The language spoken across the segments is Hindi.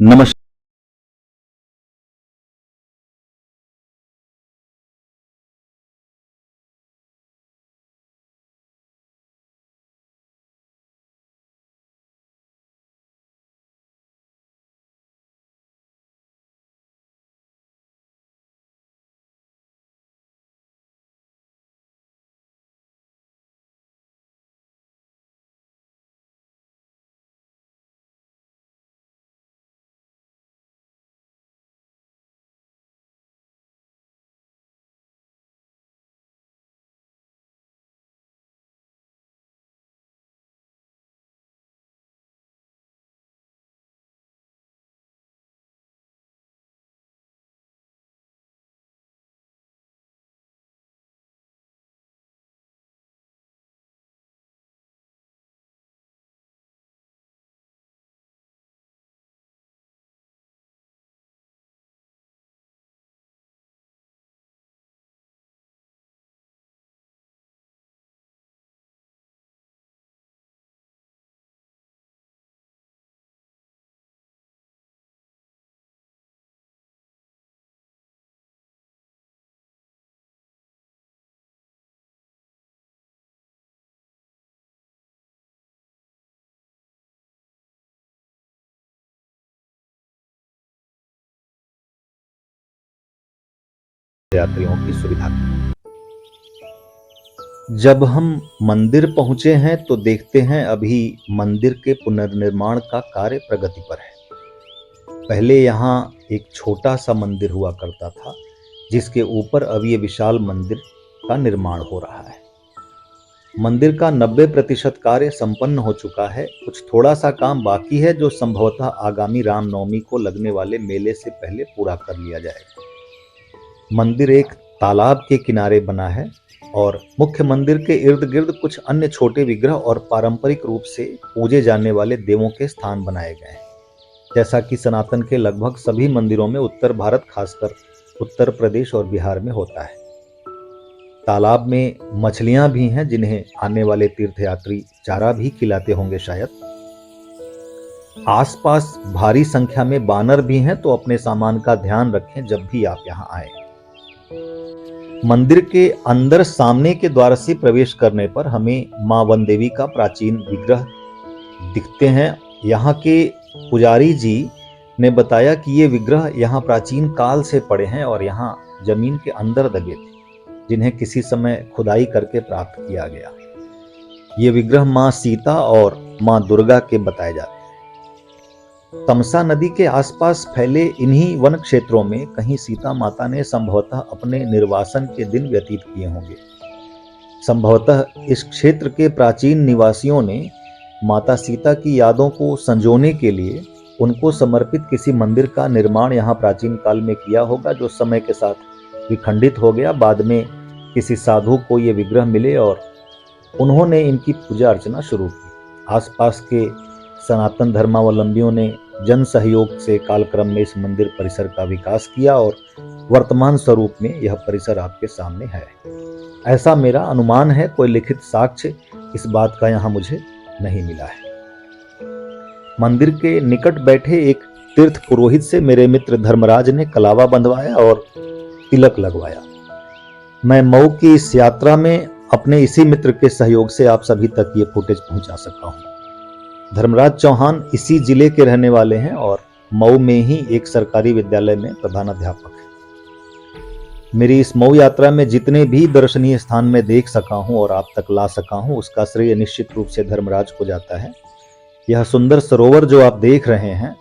नमस्कार। यात्रियों की सुविधा। जब हम मंदिर पहुंचे हैं तो देखते हैं अभी मंदिर के पुनर्निर्माण का कार्य प्रगति पर है। पहले यहाँ एक छोटा सा मंदिर हुआ करता था, जिसके ऊपर अब ये विशाल मंदिर का निर्माण हो रहा है। मंदिर का 90% कार्य संपन्न हो चुका है। कुछ थोड़ा सा काम बाकी है, जो संभवतः आगामी रामनवमी को लगने वाले मेले से पहले पूरा कर लिया जाएगा। मंदिर एक तालाब के किनारे बना है और मुख्य मंदिर के इर्द गिर्द कुछ अन्य छोटे विग्रह और पारंपरिक रूप से पूजे जाने वाले देवों के स्थान बनाए गए हैं। जैसा कि सनातन के लगभग सभी मंदिरों में उत्तर भारत, खासकर उत्तर प्रदेश और बिहार में होता है। तालाब में मछलियां भी हैं, जिन्हें आने वाले तीर्थयात्री चारा भी खिलाते होंगे शायद। आसपास भारी संख्या में बानर भी हैं, तो अपने सामान का ध्यान रखें जब भी आप यहां आए। मंदिर के अंदर सामने के द्वार से प्रवेश करने पर हमें मां वन देवी का प्राचीन विग्रह दिखते हैं। यहाँ के पुजारी जी ने बताया कि ये विग्रह यहाँ प्राचीन काल से पड़े हैं और यहाँ जमीन के अंदर दबे थे, जिन्हें किसी समय खुदाई करके प्राप्त किया गया। ये विग्रह मां सीता और मां दुर्गा के बताए जाते हैं। तमसा नदी के आसपास फैले इन्हीं वन क्षेत्रों में कहीं सीता माता ने संभवतः अपने निर्वासन के दिन व्यतीत किए होंगे। संभवतः इस क्षेत्र के प्राचीन निवासियों ने माता सीता की यादों को संजोने के लिए उनको समर्पित किसी मंदिर का निर्माण यहाँ प्राचीन काल में किया होगा, जो समय के साथ विखंडित हो गया। बाद में किसी साधु को ये विग्रह मिले और उन्होंने इनकी पूजा अर्चना शुरू की। आसपास के सनातन धर्मावलंबियों ने जन सहयोग से कालक्रम में इस मंदिर परिसर का विकास किया और वर्तमान स्वरूप में यह परिसर आपके सामने है। ऐसा मेरा अनुमान है। कोई लिखित साक्ष्य इस बात का यहाँ मुझे नहीं मिला है। मंदिर के निकट बैठे एक तीर्थ पुरोहित से मेरे मित्र धर्मराज ने कलावा बंधवाया और तिलक लगवाया। मैं मऊ की इस यात्रा में अपने इसी मित्र के सहयोग से आप सभी तक ये फुटेज पहुंचा सका हूं। धर्मराज चौहान इसी जिले के रहने वाले हैं और मऊ में ही एक सरकारी विद्यालय में प्रधानाध्यापक हैं। मेरी इस मऊ यात्रा में जितने भी दर्शनीय स्थान मैं देख सका हूं और आप तक ला सका हूं, उसका श्रेय निश्चित रूप से धर्मराज को जाता है। यह सुंदर सरोवर जो आप देख रहे हैं,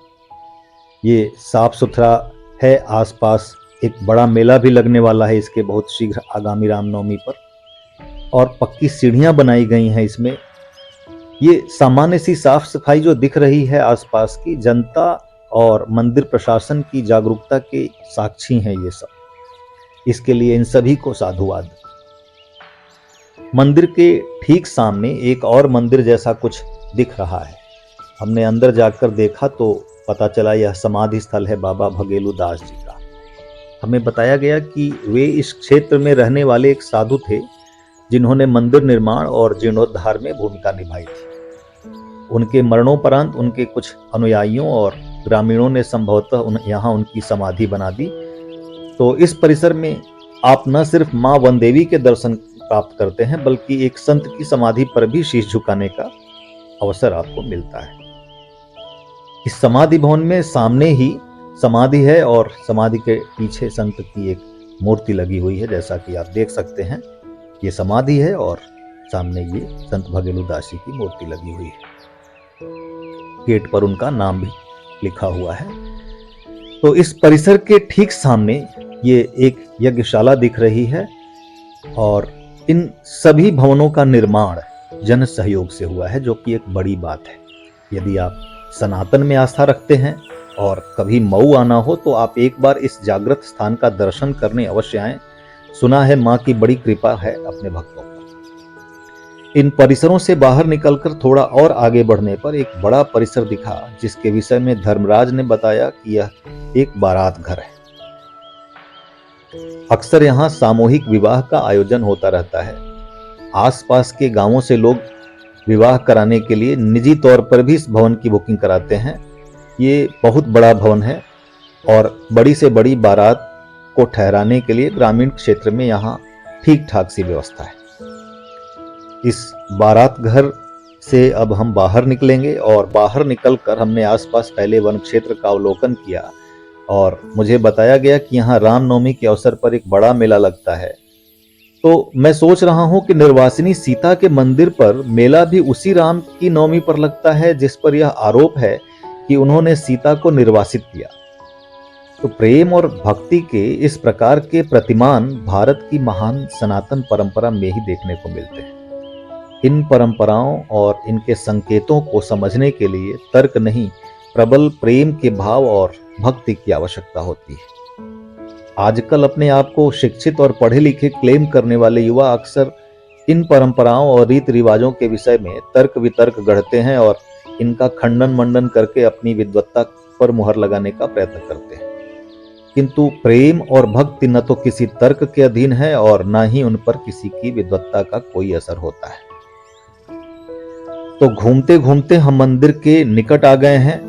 ये साफ सुथरा है। आसपास एक बड़ा मेला भी लगने वाला है इसके बहुत शीघ्र आगामी रामनवमी पर, और पक्की सीढ़ियां बनाई गई हैं इसमें। ये सामान्य सी साफ सफाई जो दिख रही है आसपास की, जनता और मंदिर प्रशासन की जागरूकता के साक्षी हैं ये सब। इसके लिए इन सभी को साधुवाद। मंदिर के ठीक सामने एक और मंदिर जैसा कुछ दिख रहा है। हमने अंदर जाकर देखा तो पता चला यह समाधि स्थल है बाबा भगेलू दास जी का। हमें बताया गया कि वे इस क्षेत्र में रहने वाले एक साधु थे, जिन्होंने मंदिर निर्माण और जीर्णोद्धार में भूमिका निभाई थी। उनके मरणोपरांत उनके कुछ अनुयायियों और ग्रामीणों ने संभवतः यहाँ उनकी समाधि बना दी। तो इस परिसर में आप न सिर्फ मां वन देवी के दर्शन प्राप्त करते हैं, बल्कि एक संत की समाधि पर भी शीश झुकाने का अवसर आपको मिलता है। इस समाधि भवन में सामने ही समाधि है और समाधि के पीछे संत की एक मूर्ति लगी हुई है। जैसा कि आप देख सकते हैं, ये समाधि है और सामने ये संत भगेलू दास जी की मूर्ति लगी हुई है। गेट पर उनका नाम भी लिखा हुआ है। तो इस परिसर के ठीक सामने ये एक यज्ञशाला दिख रही है और इन सभी भवनों का निर्माण जन सहयोग से हुआ है, जो कि एक बड़ी बात है। यदि आप सनातन में आस्था रखते हैं और कभी मऊ आना हो तो आप एक बार इस जागृत स्थान का दर्शन करने अवश्य आएं। सुना है मां की बड़ी कृपा है अपने भक्तों पर। इन परिसरों से बाहर निकलकर थोड़ा और आगे बढ़ने पर एक बड़ा परिसर दिखा, जिसके विषय में धर्मराज ने बताया कि यह एक बारात घर है। अक्सर यहाँ सामूहिक विवाह का आयोजन होता रहता है। आसपास के गांवों से लोग विवाह कराने के लिए निजी तौर पर भी इस भवन की बुकिंग कराते हैं। ये बहुत बड़ा भवन है और बड़ी से बड़ी बारात को ठहराने के लिए ग्रामीण क्षेत्र में यहाँ ठीक ठाक सी व्यवस्था है। इस बारात घर से अब हम बाहर निकलेंगे और बाहर निकलकर हमने आसपास पहले वन क्षेत्र का अवलोकन किया और मुझे बताया गया कि यहाँ रामनवमी के अवसर पर एक बड़ा मेला लगता है। तो मैं सोच रहा हूँ कि निर्वासिनी सीता के मंदिर पर मेला भी उसी राम की नवमी पर लगता है जिस पर यह आरोप है कि उन्होंने सीता को निर्वासित किया। तो प्रेम और भक्ति के इस प्रकार के प्रतिमान भारत की महान सनातन परंपरा में ही देखने को मिलते हैं। इन परंपराओं और इनके संकेतों को समझने के लिए तर्क नहीं, प्रबल प्रेम के भाव और भक्ति की आवश्यकता होती है। आजकल अपने आप को शिक्षित और पढ़े लिखे क्लेम करने वाले युवा अक्सर इन परंपराओं और रीति रिवाजों के विषय में तर्क वितर्क गढ़ते हैं और इनका खंडन मंडन करके अपनी विद्वत्ता पर मुहर लगाने का प्रयत्न करते हैं। किंतु प्रेम और भक्ति न तो किसी तर्क के अधीन है और न ही उन पर किसी की विद्वत्ता का कोई असर होता है। तो घूमते घूमते हम मंदिर के निकट आ गए हैं।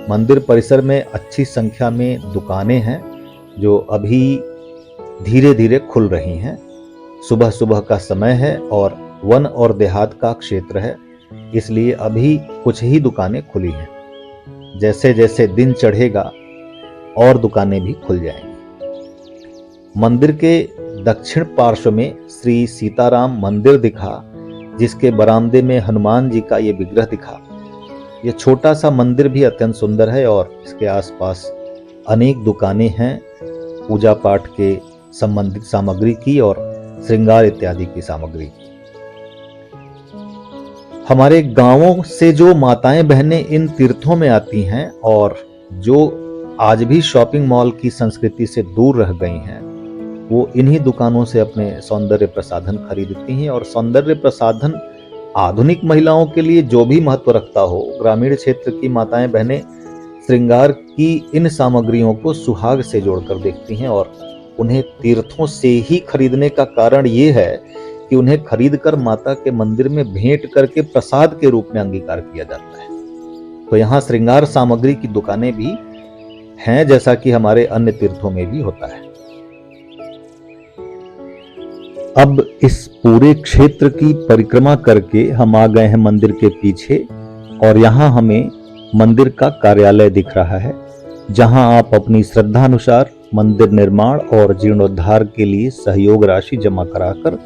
मंदिर परिसर में अच्छी संख्या में दुकानें हैं जो अभी धीरे धीरे खुल रही हैं। सुबह सुबह का समय है और वन और देहात का क्षेत्र है, इसलिए अभी कुछ ही दुकानें खुली हैं। जैसे जैसे दिन चढ़ेगा और दुकानें भी खुल जाएंगी। मंदिर के दक्षिण पार्श्व में श्री सीताराम मंदिर दिखा, जिसके बरामदे में हनुमान जी का ये विग्रह दिखा। यह छोटा सा मंदिर भी अत्यंत सुंदर है और इसके आसपास अनेक दुकानें हैं पूजा पाठ के संबंधित सामग्री की और श्रृंगार इत्यादि की सामग्री की। हमारे गांवों से जो माताएं बहनें इन तीर्थों में आती हैं और जो आज भी शॉपिंग मॉल की संस्कृति से दूर रह गई हैं, वो इन्हीं दुकानों से अपने सौंदर्य प्रसाधन खरीदती हैं। और सौंदर्य प्रसाधन आधुनिक महिलाओं के लिए जो भी महत्व रखता हो, ग्रामीण क्षेत्र की माताएं बहनें श्रृंगार की इन सामग्रियों को सुहाग से जोड़कर देखती हैं और उन्हें तीर्थों से ही खरीदने का कारण ये है कि उन्हें खरीदकर माता के मंदिर में भेंट करके प्रसाद के रूप में अंगीकार किया जाता है। तो यहाँ श्रृंगार सामग्री की दुकानें भी हैं, जैसा कि हमारे अन्य तीर्थों में भी होता है। अब इस पूरे क्षेत्र की परिक्रमा करके हम आ गए हैं मंदिर के पीछे और यहाँ हमें मंदिर का कार्यालय दिख रहा है, जहां आप अपनी श्रद्धा अनुसार मंदिर निर्माण और जीर्णोद्धार के लिए सहयोग राशि जमा कराकर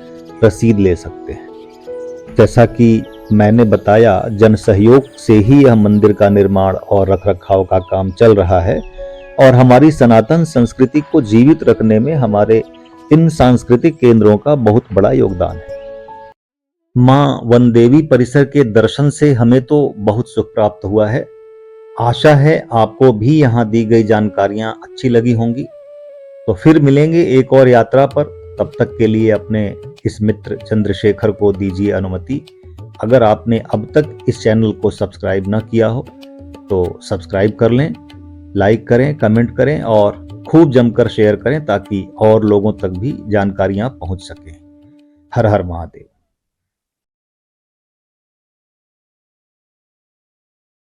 रसीद ले सकते हैं। जैसा कि मैंने बताया, जन सहयोग से ही यह मंदिर का निर्माण और रखरखाव का काम चल रहा है और हमारी सनातन संस्कृति को जीवित रखने में हमारे इन सांस्कृतिक केंद्रों का बहुत बड़ा योगदान है। मां वन देवी परिसर के दर्शन से हमें तो बहुत सुख प्राप्त हुआ है। आशा है आपको भी यहाँ दी गई जानकारियां अच्छी लगी होंगी। तो फिर मिलेंगे एक और यात्रा पर। तब तक के लिए अपने इस मित्र चंद्रशेखर को दीजिए अनुमति। अगर आपने अब तक इस चैनल को सब्सक्राइब न किया हो तो सब्सक्राइब कर लें, लाइक करें, कमेंट करें और खूब जमकर शेयर करें ताकि और लोगों तक भी जानकारियां पहुंच सकें। हर हर महादेव।